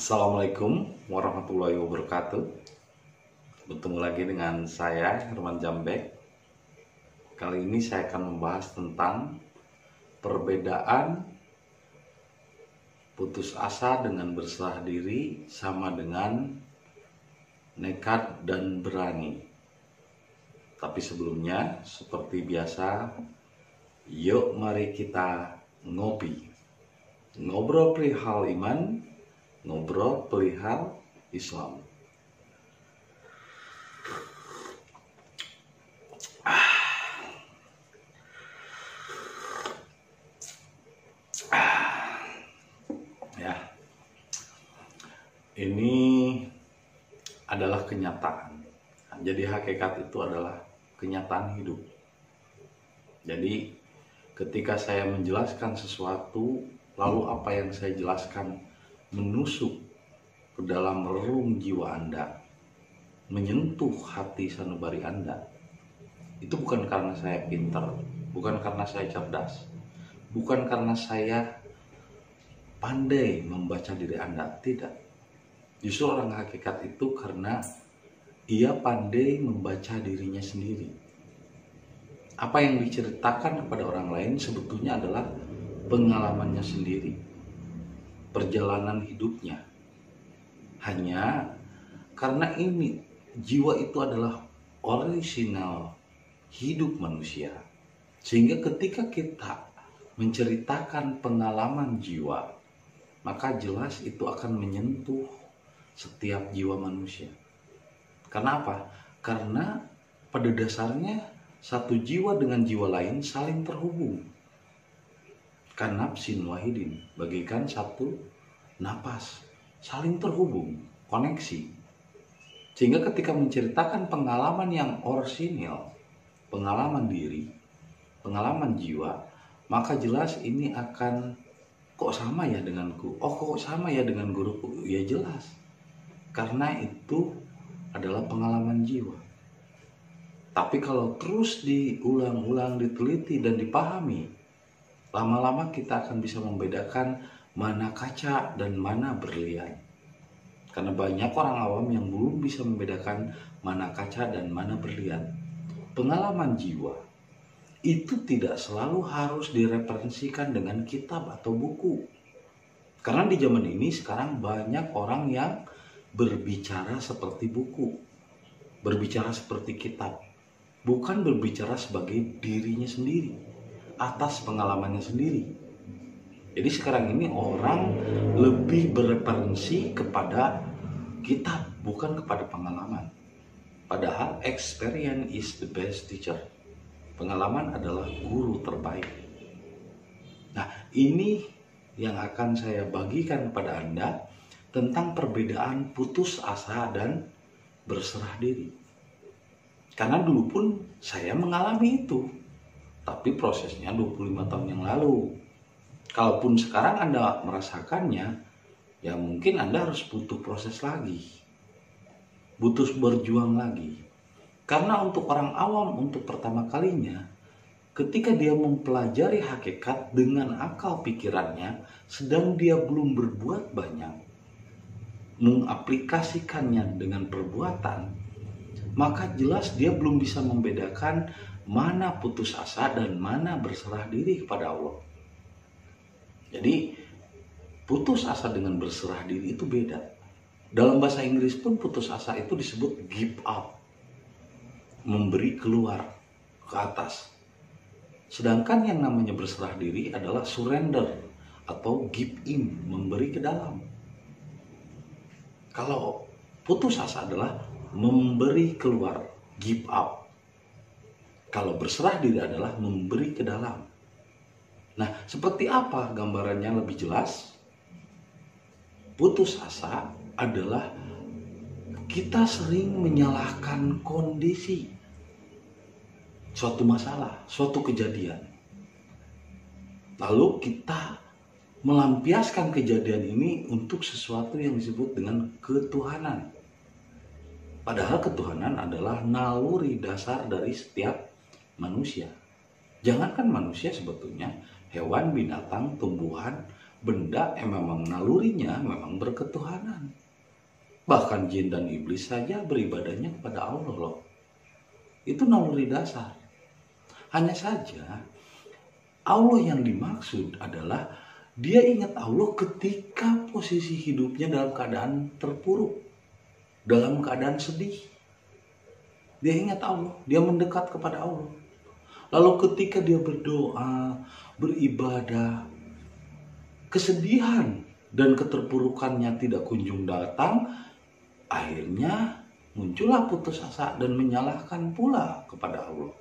Assalamualaikum warahmatullahi wabarakatuh. Bertemu lagi dengan saya Herman Jambek. Kali ini saya akan membahas tentang perbedaan putus asa dengan berserah diri sama dengan nekat dan berani. Tapi sebelumnya, seperti biasa, yuk mari kita ngopi. Ngobrol perihal iman, ngobrol perihal Islam. Ya, ini adalah kenyataan. Jadi hakikat itu adalah kenyataan hidup. Jadi ketika saya menjelaskan sesuatu, lalu apa yang saya jelaskan menusuk ke dalam relung jiwa Anda, menyentuh hati sanubari Anda, itu bukan karena saya pintar, bukan karena saya cerdas, bukan karena saya pandai membaca diri Anda, tidak. Justru orang hakikat itu karena ia pandai membaca dirinya sendiri. Apa yang diceritakan kepada orang lain sebetulnya adalah pengalamannya sendiri, perjalanan hidupnya. Hanya karena ini jiwa itu adalah orisinal hidup manusia, sehingga ketika kita menceritakan pengalaman jiwa, maka jelas itu akan menyentuh setiap jiwa manusia. Kenapa? Karena pada dasarnya satu jiwa dengan jiwa lain saling terhubung. Kanapsin wahidin, bagaikan satu napas, saling terhubung, koneksi. Sehingga ketika menceritakan pengalaman yang orisinil, pengalaman diri, pengalaman jiwa, maka jelas ini akan, kok sama ya denganku? Oh, kok sama ya dengan guruku? Ya jelas, karena itu adalah pengalaman jiwa. Tapi kalau terus diulang-ulang, diteliti dan dipahami, lama-lama kita akan bisa membedakan mana kaca dan mana berlian. Karena banyak orang awam yang belum bisa membedakan mana kaca dan mana berlian. Pengalaman jiwa itu tidak selalu harus direferensikan dengan kitab atau buku. Karena di zaman ini sekarang banyak orang yang berbicara seperti buku, berbicara seperti kitab, bukan berbicara sebagai dirinya sendiri, atas pengalamannya sendiri. Jadi sekarang ini orang lebih bereferensi kepada kitab, bukan kepada pengalaman. Padahal experience is the best teacher. Pengalaman adalah guru terbaik. Nah, ini yang akan saya bagikan kepada Anda tentang perbedaan putus asa dan berserah diri. Karena dulu pun saya mengalami itu, tapi prosesnya 25 tahun yang lalu. Kalaupun sekarang Anda merasakannya, ya mungkin Anda harus butuh proses lagi, butuh berjuang lagi. Karena untuk orang awam, untuk pertama kalinya, ketika dia mempelajari hakikat dengan akal pikirannya, sedang dia belum berbuat banyak, mengaplikasikannya dengan perbuatan, maka jelas dia belum bisa membedakan mana putus asa dan mana berserah diri kepada Allah. Jadi putus asa dengan berserah diri itu beda. Dalam bahasa Inggris pun putus asa itu disebut give up, memberi keluar ke atas. Sedangkan yang namanya berserah diri adalah surrender atau give in, memberi ke dalam. Kalau putus asa adalah memberi keluar, give up. Kalau berserah diri adalah memberi ke dalam. Nah, seperti apa gambarannya lebih jelas? Putus asa adalah kita sering menyalahkan kondisi, suatu masalah, suatu kejadian. Lalu kita melampiaskan kejadian ini untuk sesuatu yang disebut dengan ketuhanan. Padahal ketuhanan adalah naluri dasar dari setiap manusia. Jangankan manusia, sebetulnya hewan, binatang, tumbuhan, benda yang memang nalurinya memang berketuhanan. Bahkan jin dan iblis saja beribadahnya kepada Allah loh. Itu naluri dasar. Hanya saja Allah yang dimaksud adalah dia ingat Allah ketika posisi hidupnya dalam keadaan terpuruk, dalam keadaan sedih. Dia ingat Allah, dia mendekat kepada Allah. Lalu ketika dia berdoa, beribadah, kesedihan dan keterpurukannya tidak kunjung datang, akhirnya muncullah putus asa dan menyalahkan pula kepada Allah.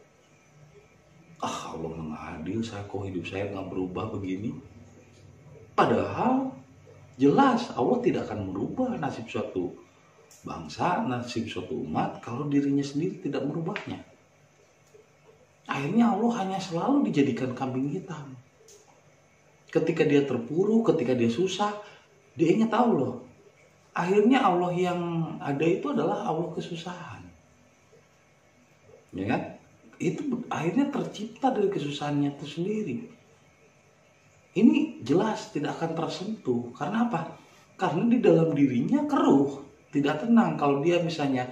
Allah nggak adil, kok hidup saya nggak berubah begini. Padahal jelas Allah tidak akan merubah nasib suatu bangsa, nasib suatu umat kalau dirinya sendiri tidak merubahnya. Akhirnya Allah hanya selalu dijadikan kambing hitam. Ketika dia terpuruk, ketika dia susah, dia ingat Allah. Akhirnya Allah yang ada itu adalah Allah kesusahan. Ya kan? Itu akhirnya tercipta dari kesusahannya itu sendiri. Ini jelas tidak akan tersentuh. Karena apa? Karena di dalam dirinya keruh, tidak tenang. Kalau dia misalnya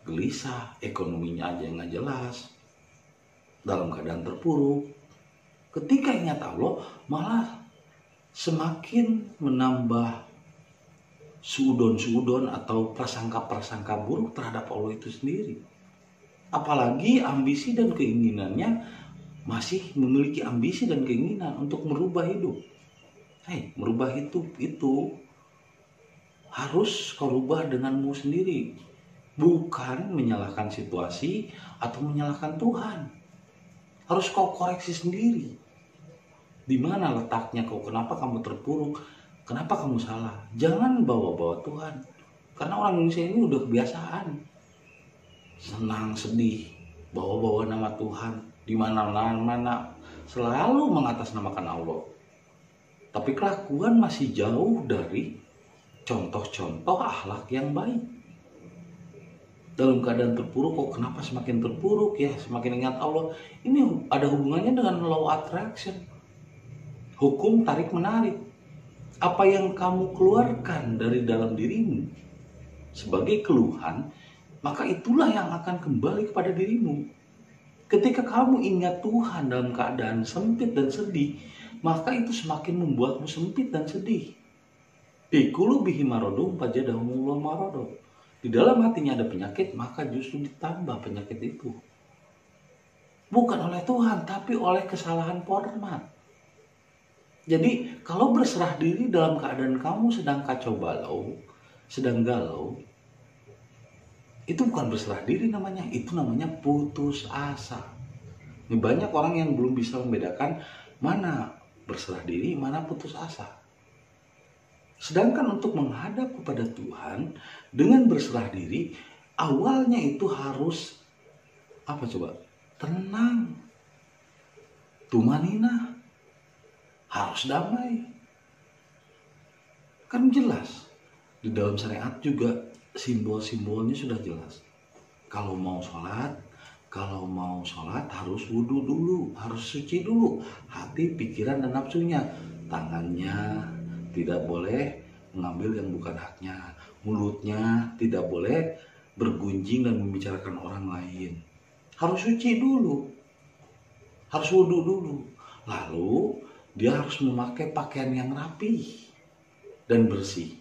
gelisah, ekonominya aja nggak jelas, dalam keadaan terpuruk, ketika ingat Allah malah semakin menambah suudon-suudon atau prasangka-prasangka buruk terhadap Allah itu sendiri. Apalagi ambisi dan keinginannya masih memiliki ambisi dan keinginan untuk merubah hidup. Merubah hidup itu harus kau rubah denganmu sendiri, bukan menyalahkan situasi atau menyalahkan Tuhan. Harus kau koreksi sendiri. Di mana letaknya kau? Kenapa kamu terpuruk? Kenapa kamu salah? Jangan bawa-bawa Tuhan. Karena orang Indonesia ini udah kebiasaan. Senang, sedih, bawa-bawa nama Tuhan. Di mana-mana selalu mengatasnamakan Allah. Tapi kelakuan masih jauh dari contoh-contoh akhlak yang baik. Dalam keadaan terpuruk, kok kenapa semakin terpuruk ya? Semakin ingat Allah. Ini ada hubungannya dengan law attraction. Hukum tarik-menarik. Apa yang kamu keluarkan dari dalam dirimu sebagai keluhan, maka itulah yang akan kembali kepada dirimu. Ketika kamu ingat Tuhan dalam keadaan sempit dan sedih, maka itu semakin membuatmu sempit dan sedih. Pikulu bihi marodum pajadahumullah marodum. Di dalam hatinya ada penyakit, maka justru ditambah penyakit itu. Bukan oleh Tuhan, tapi oleh kesalahan format. Jadi kalau berserah diri dalam keadaan kamu sedang kacau balau, sedang galau, itu bukan berserah diri namanya, itu namanya putus asa. Ini banyak orang yang belum bisa membedakan mana berserah diri, mana putus asa. Sedangkan untuk menghadap kepada Tuhan dengan berserah diri, awalnya itu harus apa coba? Tenang, tumanina, harus damai. Kan jelas di dalam syariat juga simbol-simbolnya sudah jelas. Kalau mau sholat harus wudhu dulu, harus suci dulu hati, pikiran, dan nafsunya. Tangannya tidak boleh mengambil yang bukan haknya, mulutnya tidak boleh bergunjing dan membicarakan orang lain. Harus suci dulu, harus wudhu dulu. Lalu dia harus memakai pakaian yang rapi dan bersih.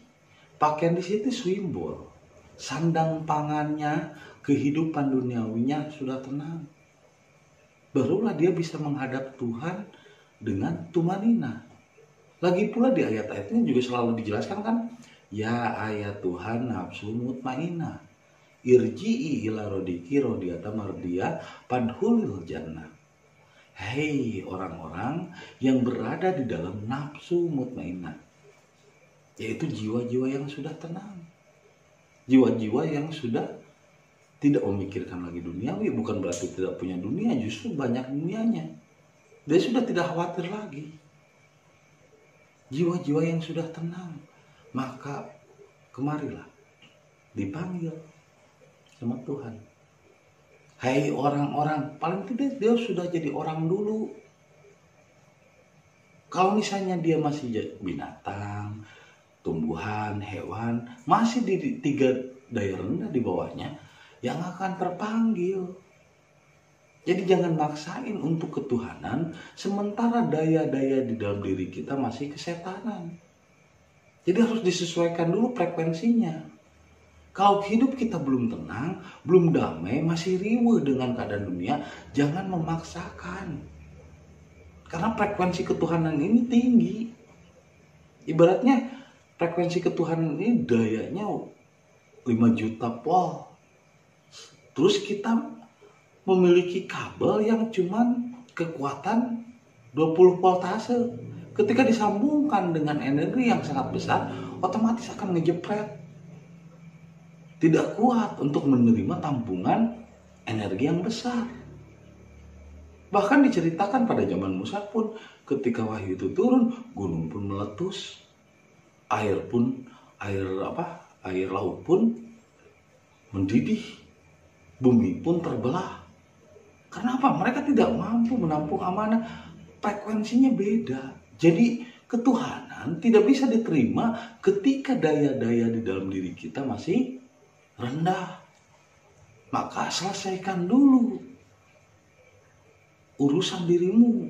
Pakaian di situ simbol. Sandang pangannya, kehidupan duniawinya sudah tenang. Barulah dia bisa menghadap Tuhan dengan tumanina. Lagi pula di ayat-ayatnya juga selalu dijelaskan kan, ya ayat Tuhan nafsu mutmainah, irji'i ila rodiki rodiyata mardiyah padhulil jannah. Hei orang-orang yang berada di dalam nafsu mutmainah, yaitu jiwa-jiwa yang sudah tenang, jiwa-jiwa yang sudah tidak memikirkan lagi duniawi. Bukan berarti tidak punya dunia, justru banyak dunianya. Dia sudah tidak khawatir lagi. Jiwa-jiwa yang sudah tenang, maka kemarilah dipanggil sama Tuhan. Hai orang-orang, paling tidak dia sudah jadi orang dulu. Kalau misalnya dia masih binatang, tumbuhan, hewan, masih di tiga daya rendah di bawahnya, yang akan terpanggil. Jadi jangan maksain untuk ketuhanan, sementara daya-daya di dalam diri kita masih kesetanan. Jadi harus disesuaikan dulu frekuensinya. Kalau hidup kita belum tenang, belum damai, masih riweuh dengan keadaan dunia, jangan memaksakan. Karena frekuensi ketuhanan ini tinggi. Ibaratnya frekuensi ketuhanan ini dayanya 5 juta volt. Terus kita memiliki kabel yang cuman kekuatan 20 voltase. Ketika disambungkan dengan energi yang sangat besar, otomatis akan ngejepret. Tidak kuat untuk menerima tampungan energi yang besar. Bahkan diceritakan pada zaman Musa pun, ketika wahyu itu turun, gunung pun meletus, air laut pun mendidih, bumi pun terbelah. Kenapa? Mereka tidak mampu menampung amanah. Frekuensinya beda. Jadi ketuhanan tidak bisa diterima ketika daya-daya di dalam diri kita masih rendah. Maka selesaikan dulu urusan dirimu.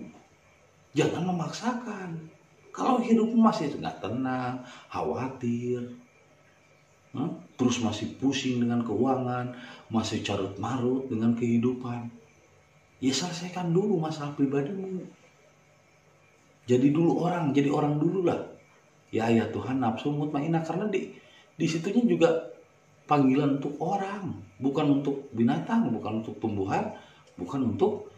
Jangan memaksakan. Kalau hidupmu masih nggak tenang, khawatir, terus masih pusing dengan keuangan, masih carut marut dengan kehidupan, ya selesaikan dulu masalah pribadimu. Jadi orang dulu lah. Ya Tuhan, nafsu mutmainah, karena di situnya juga panggilan untuk orang, bukan untuk binatang, bukan untuk tumbuhan, bukan untuk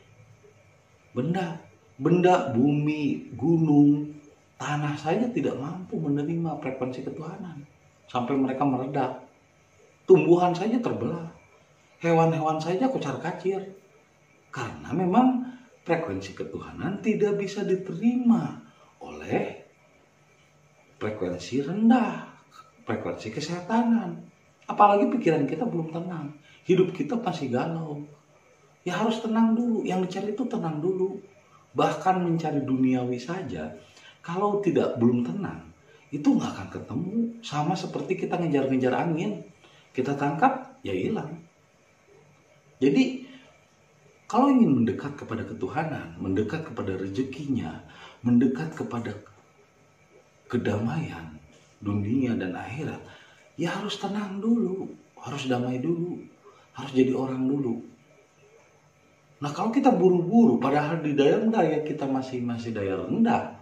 benda. Benda, bumi, gunung, tanah saja tidak mampu menerima frekuensi ketuhanan sampai mereka meledak. Tumbuhan saja terbelah, hewan-hewan saja kocar-kacir, karena memang frekuensi ketuhanan tidak bisa diterima oleh frekuensi rendah, frekuensi kesehatanan. Apalagi pikiran kita belum tenang, hidup kita masih galau. Ya harus tenang dulu, yang dicari itu tenang dulu. Bahkan mencari duniawi saja, kalau belum tenang, itu nggak akan ketemu. Sama seperti kita ngejar-ngejar angin, kita tangkap, ya hilang. Jadi kalau ingin mendekat kepada ketuhanan, mendekat kepada rezekinya, mendekat kepada kedamaian dunia dan akhirat, ya harus tenang dulu, harus damai dulu, harus jadi orang dulu. Nah kalau kita buru-buru, padahal di daya kita masih daya rendah,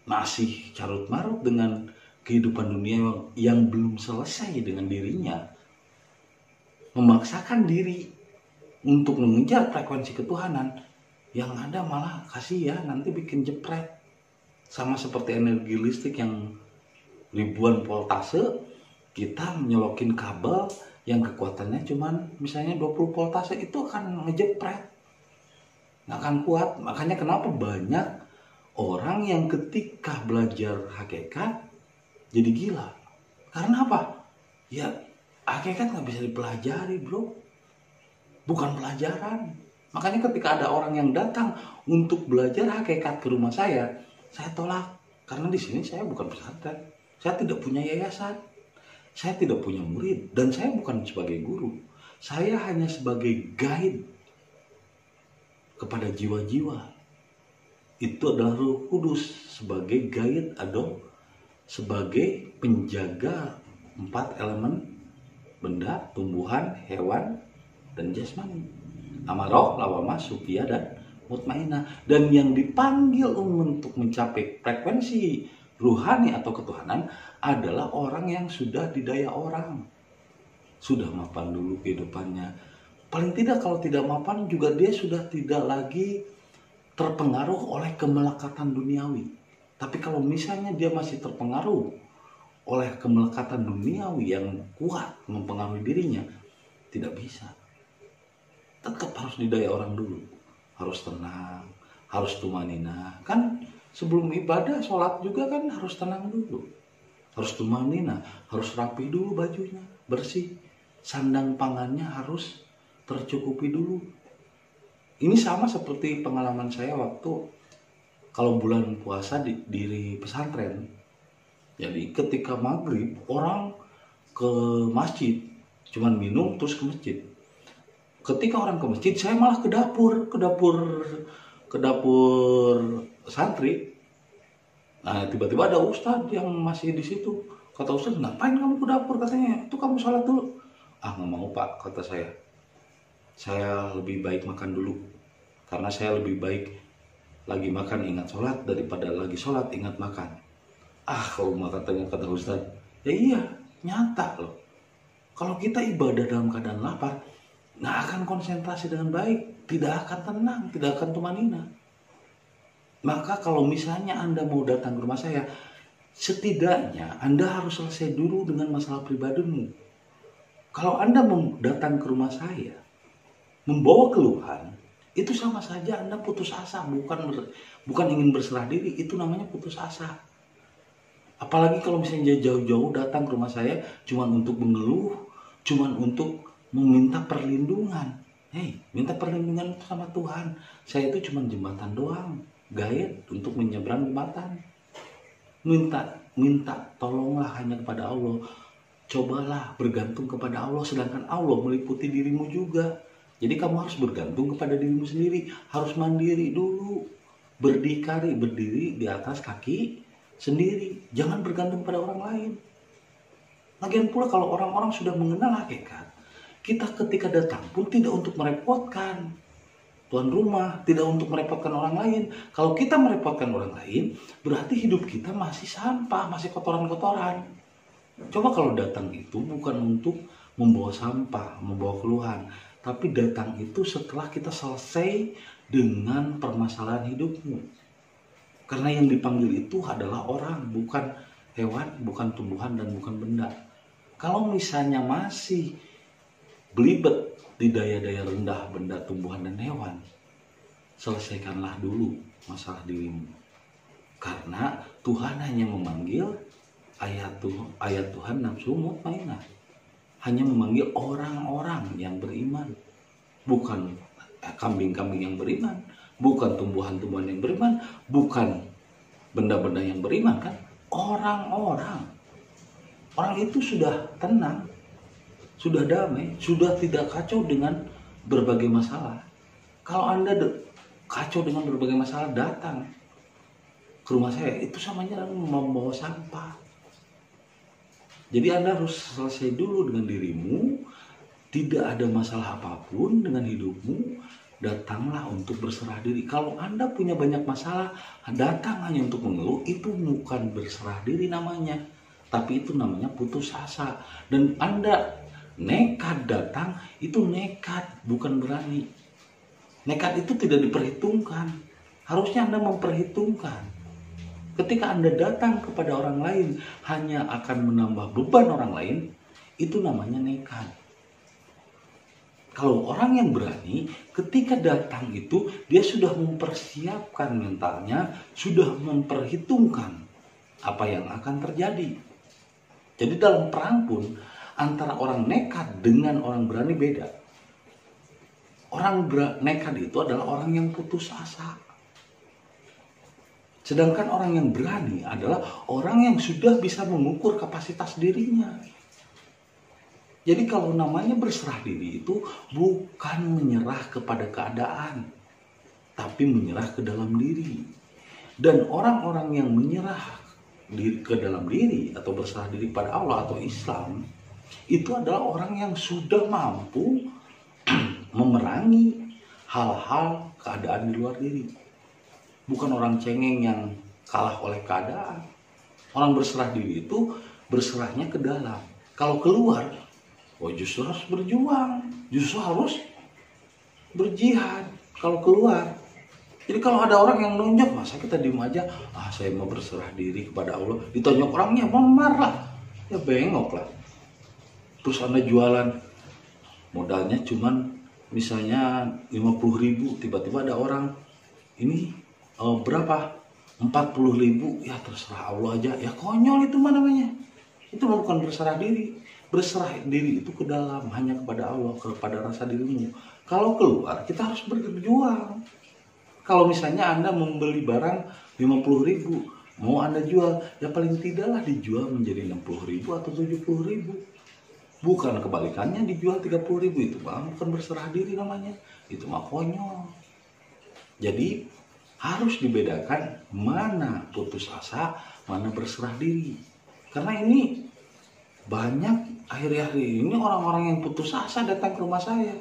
masih carut marut dengan kehidupan dunia yang belum selesai dengan dirinya, memaksakan diri untuk mengejar frekuensi ketuhanan, yang ada malah kasihan, nanti bikin jepret. Sama seperti energi listrik yang ribuan voltase, kita nyelokin kabel yang kekuatannya cuman misalnya 20 voltase, itu akan ngejepret, nggak akan kuat. Makanya kenapa banyak orang yang ketika belajar hakikat jadi gila. Karena apa? Ya hakikat nggak bisa dipelajari, bro. Bukan pelajaran. Makanya ketika ada orang yang datang untuk belajar hakikat ke rumah saya tolak. Karena di sini saya bukan pesantren, saya tidak punya yayasan, saya tidak punya murid, dan saya bukan sebagai guru. Saya hanya sebagai guide kepada jiwa-jiwa. Itu adalah Roh Kudus sebagai guide atau sebagai penjaga 4 elemen benda, tumbuhan, hewan, dan jasmani, amarah, lawamah, supia, dan mutmainah. Dan yang dipanggil untuk mencapai frekuensi ruhani atau ketuhanan adalah orang yang sudah didaya orang, sudah mapan dulu kehidupannya. Paling tidak kalau tidak mapan juga dia sudah tidak lagi terpengaruh oleh kemelekatan duniawi. Tapi kalau misalnya dia masih terpengaruh oleh kemelekatan duniawi yang kuat mempengaruhi dirinya, tidak bisa. Tetap harus didaya orang dulu, harus tenang, harus tumanina. Kan sebelum ibadah sholat juga kan harus tenang dulu, harus tumanina, harus rapi dulu bajunya, bersih, sandang pangannya harus tercukupi dulu. Ini sama seperti pengalaman saya waktu kalau bulan puasa di pesantren, jadi ketika maghrib orang ke masjid, cuman minum terus ke masjid. Ketika orang ke masjid, saya malah ke dapur santri. Nah, tiba-tiba ada ustadz yang masih di situ. Kata ustadz, ngapain kamu ke dapur? Katanya, itu kamu sholat dulu. Ah, nggak mau pak, kata saya. Saya lebih baik makan dulu. Karena saya lebih baik lagi makan ingat sholat daripada lagi sholat ingat makan. Ah, kalau katanya, kata ustadz. Ya iya, nyata loh. Kalau kita ibadah dalam keadaan lapar, nggak akan konsentrasi dengan baik, tidak akan tenang, tidak akan tumanina. Maka kalau misalnya Anda mau datang ke rumah saya, setidaknya Anda harus selesai dulu dengan masalah pribadimu. Kalau Anda mau datang ke rumah saya, membawa keluhan, itu sama saja Anda putus asa, bukan ingin berserah diri, itu namanya putus asa. Apalagi kalau misalnya jauh-jauh datang ke rumah saya, cuman untuk mengeluh, cuman untuk meminta perlindungan. Hei, minta perlindungan itu sama Tuhan. Saya itu cuma jembatan doang, guide untuk menyeberang jembatan. Minta tolonglah hanya kepada Allah. Cobalah bergantung kepada Allah, sedangkan Allah meliputi dirimu juga. Jadi kamu harus bergantung kepada dirimu sendiri, harus mandiri dulu. Berdiri di atas kaki sendiri, jangan bergantung pada orang lain. Lagian pula kalau orang-orang sudah mengenal hakikat, kita ketika datang pun tidak untuk merepotkan tuan rumah, tidak untuk merepotkan orang lain. Kalau kita merepotkan orang lain, berarti hidup kita masih sampah, masih kotoran-kotoran. Coba kalau datang itu bukan untuk membawa sampah, membawa keluhan, tapi datang itu setelah kita selesai dengan permasalahan hidupmu. Karena yang dipanggil itu adalah orang, bukan hewan, bukan tumbuhan, dan bukan benda. Kalau misalnya masih belibet di daya-daya rendah benda, tumbuhan, dan hewan, selesaikanlah dulu masalah dirimu. Karena Tuhan hanya memanggil ayat Tuhan nafsu mutmainah, hanya memanggil orang-orang yang beriman, bukan kambing-kambing yang beriman, bukan tumbuhan-tumbuhan yang beriman, bukan benda-benda yang beriman, kan? Orang-orang itu sudah tenang, sudah damai, sudah tidak kacau dengan berbagai masalah. Kalau Anda kacau dengan berbagai masalah, datang ke rumah saya, itu samanya membawa sampah. Jadi Anda harus selesai dulu dengan dirimu. Tidak ada masalah apapun dengan hidupmu, datanglah untuk berserah diri. Kalau Anda punya banyak masalah, datang hanya untuk mengeluh, itu bukan berserah diri namanya, tapi itu namanya putus asa. Dan Anda nekat datang, itu nekat, bukan berani. Nekat itu tidak diperhitungkan. Harusnya Anda memperhitungkan. Ketika Anda datang kepada orang lain hanya akan menambah beban orang lain, itu namanya nekat. Kalau orang yang berani, ketika datang itu dia sudah mempersiapkan mentalnya, sudah memperhitungkan apa yang akan terjadi. Jadi dalam perang pun antara orang nekat dengan orang berani beda. Orang nekat itu adalah orang yang putus asa. Sedangkan orang yang berani adalah orang yang sudah bisa mengukur kapasitas dirinya. Jadi kalau namanya berserah diri itu bukan menyerah kepada keadaan, tapi menyerah ke dalam diri. Dan orang-orang yang menyerah ke dalam diri atau berserah diri pada Allah atau Islam, itu adalah orang yang sudah mampu memerangi hal-hal keadaan di luar diri. Bukan orang cengeng yang kalah oleh keadaan. Orang berserah diri itu berserahnya ke dalam. Kalau keluar, justru harus berjuang, justru harus berjihad kalau keluar. Jadi kalau ada orang yang nunjuk, masa kita diem aja, saya mau berserah diri kepada Allah, ditonjok orangnya, marah, ya bengok lah. Terus Anda jualan, modalnya cuman misalnya 50.000, tiba-tiba ada orang, ini berapa? 40.000, ya terserah Allah aja, ya konyol itu namanya. Itu bukan berserah diri. Berserah diri itu ke dalam, hanya kepada Allah, kepada rasa dirimu. Kalau keluar, kita harus berjuang. Kalau misalnya Anda membeli barang 50.000, mau Anda jual, ya paling tidaklah dijual menjadi 60.000 atau 70.000. Bukan kebalikannya dijual 30.000, itu bukan berserah diri namanya. Itu mah konyol. Jadi harus dibedakan mana putus asa, mana berserah diri. Karena ini banyak akhir-akhir ini orang-orang yang putus asa datang ke rumah saya.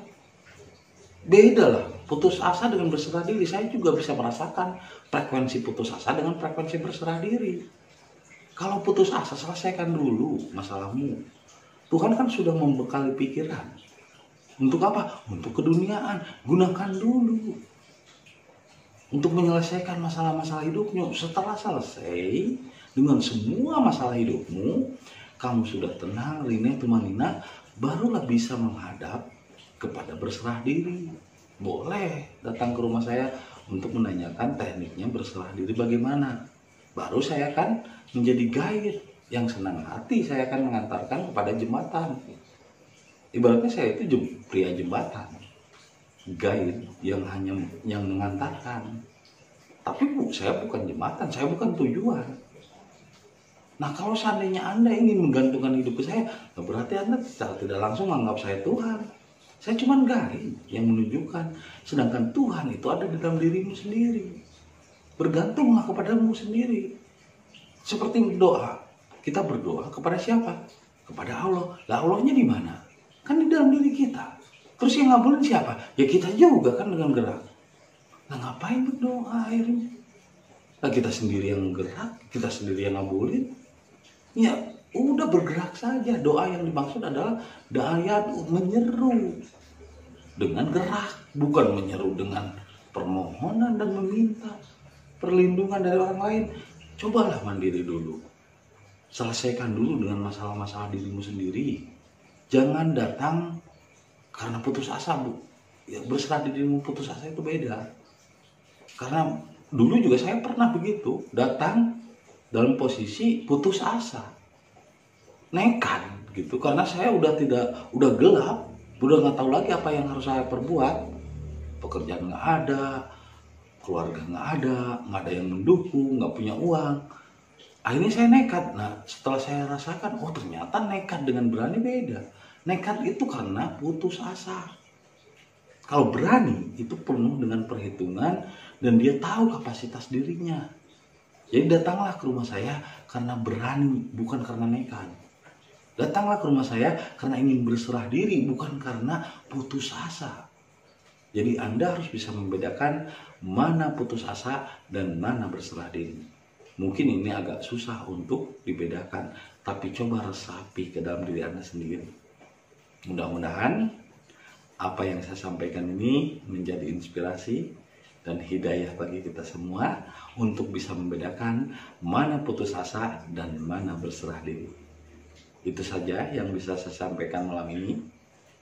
Beda lah, putus asa dengan berserah diri. Saya juga bisa merasakan frekuensi putus asa dengan frekuensi berserah diri. Kalau putus asa, selesaikan dulu masalahmu. Tuhan kan sudah membekali pikiran. Untuk apa? Untuk keduniaan. Gunakan dulu untuk menyelesaikan masalah-masalah hidupmu. Setelah selesai dengan semua masalah hidupmu, kamu sudah tenang, rine, tumanina, barulah bisa menghadap kepada berserah diri. Boleh datang ke rumah saya untuk menanyakan tekniknya berserah diri bagaimana. Baru saya akan menjadi guide yang senang hati, saya akan mengantarkan kepada jembatan. Ibaratnya saya itu pria jembatan, guide yang hanya yang mengantarkan. Tapi saya bukan jembatan, saya bukan tujuan. Nah, kalau seandainya Anda ingin menggantungkan hidup ke saya, berarti Anda secara tidak langsung menganggap saya Tuhan. Saya cuma guide yang menunjukkan. Sedangkan Tuhan itu ada di dalam dirimu sendiri. Bergantunglah kepadamu sendiri. Seperti doa. Kita berdoa kepada siapa? Kepada Allah. Lah, Allahnya di mana? Kan di dalam diri kita. Terus yang ngabulin siapa? Ya kita juga kan dengan gerak. Nah, ngapain berdoa akhirnya? Nah, kita sendiri yang gerak, kita sendiri yang ngabulin. Ya udah bergerak saja. Doa yang dimaksud adalah doa menyeru dengan gerak, bukan menyeru dengan permohonan dan meminta perlindungan dari orang lain. Cobalah mandiri dulu, selesaikan dulu dengan masalah-masalah dirimu sendiri. Jangan datang karena putus asa, Bu. Ya, berserah dirimu putus asa itu beda. Karena dulu juga saya pernah begitu, datang dalam posisi putus asa, nekat gitu, karena saya udah gelap, udah nggak tahu lagi apa yang harus saya perbuat. Pekerjaan nggak ada, keluarga nggak ada yang mendukung, nggak punya uang. Akhirnya saya nekat. Nah, setelah saya rasakan, oh ternyata nekat dengan berani beda. Nekat itu karena putus asa. Kalau berani itu penuh dengan perhitungan dan dia tahu kapasitas dirinya. Jadi datanglah ke rumah saya karena berani, bukan karena nekat. Datanglah ke rumah saya karena ingin berserah diri, bukan karena putus asa. Jadi Anda harus bisa membedakan mana putus asa dan mana berserah diri. Mungkin ini agak susah untuk dibedakan, tapi coba resapi ke dalam diri Anda sendiri. Mudah-mudahan apa yang saya sampaikan ini menjadi inspirasi dan hidayah bagi kita semua untuk bisa membedakan mana putus asa dan mana berserah diri. Itu saja yang bisa saya sampaikan malam ini.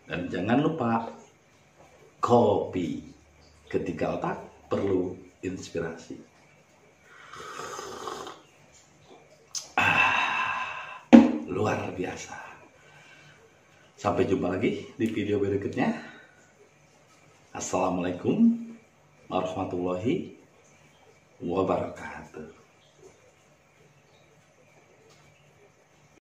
Dan jangan lupa kopi ketika otak perlu inspirasi. Luar biasa. Sampai jumpa lagi di video berikutnya. Assalamualaikum warahmatullahi wabarakatuh.